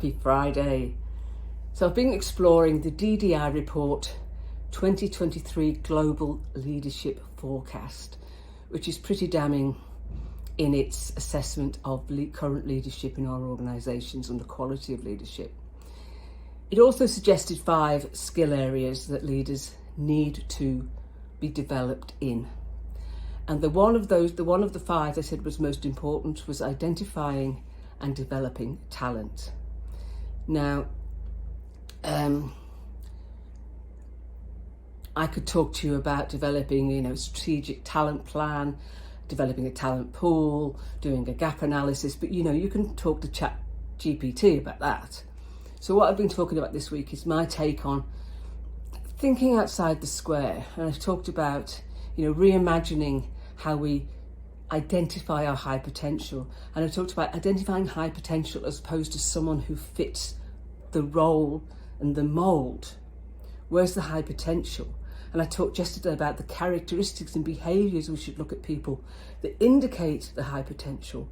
Happy Friday. So I've been exploring the DDI report 2023 Global Leadership Forecast, which is pretty damning in its assessment of current leadership in our organisations and the quality of leadership. It also suggested 5 skill areas that leaders need to be developed in. And the one of the 5 they said was most important was identifying and developing talent. Now, I could talk to you about developing, a strategic talent plan, developing a talent pool, doing a gap analysis, but you can talk to ChatGPT about that. So what I've been talking about this week is my take on thinking outside the square. And I've talked about, reimagining how we identify our high potential. And I talked about identifying high potential as opposed to someone who fits the role and the mould. Where's the high potential? And I talked yesterday about the characteristics and behaviours we should look at people that indicate the high potential.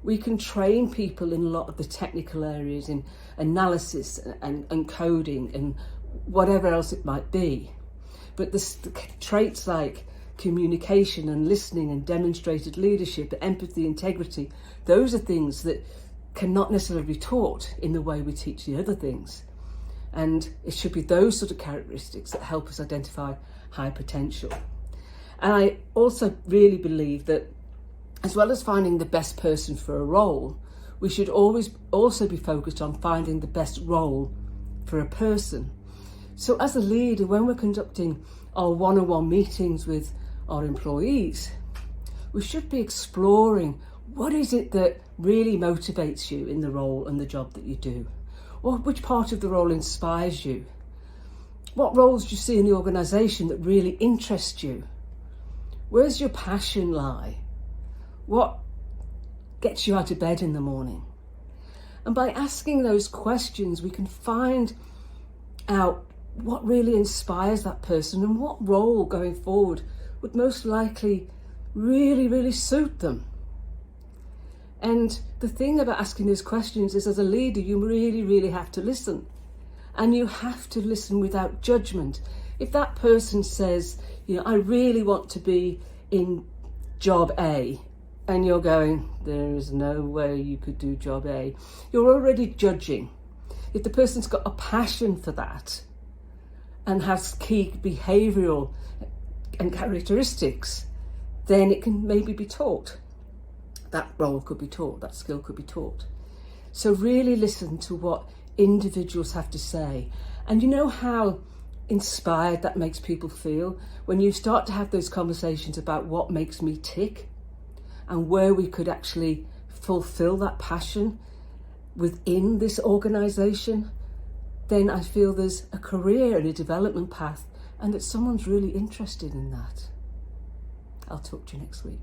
We can train people in a lot of the technical areas, in analysis and coding and whatever else it might be. But the traits like communication and listening and demonstrated leadership, empathy, integrity, those are things that cannot necessarily be taught in the way we teach the other things. And it should be those sort of characteristics that help us identify high potential. And I also really believe that as well as finding the best person for a role, we should always also be focused on finding the best role for a person. So as a leader, when we're conducting our one-on-one meetings with our employees, we should be exploring what is it that really motivates you in the role and the job that you do. Or which part of the role inspires you? What roles do you see in the organisation that really interest you? Where's your passion lie? What gets you out of bed in the morning? And by asking those questions, we can find out what really inspires that person and what role going forward would most likely really, really suit them. And the thing about asking those questions is, as a leader, you really, really have to listen. And you have to listen without judgment. If that person says, I really want to be in job A, and you're going, there is no way you could do job A, you're already judging. If the person's got a passion for that and has key behavioural and characteristics, then it can maybe be taught. That role could be taught, that skill could be taught. So really listen to what individuals have to say. And you know how inspired that makes people feel when you start to have those conversations about what makes me tick and where we could actually fulfill that passion within this organisation. Then I feel there's a career and a development path and that someone's really interested in that. I'll talk to you next week.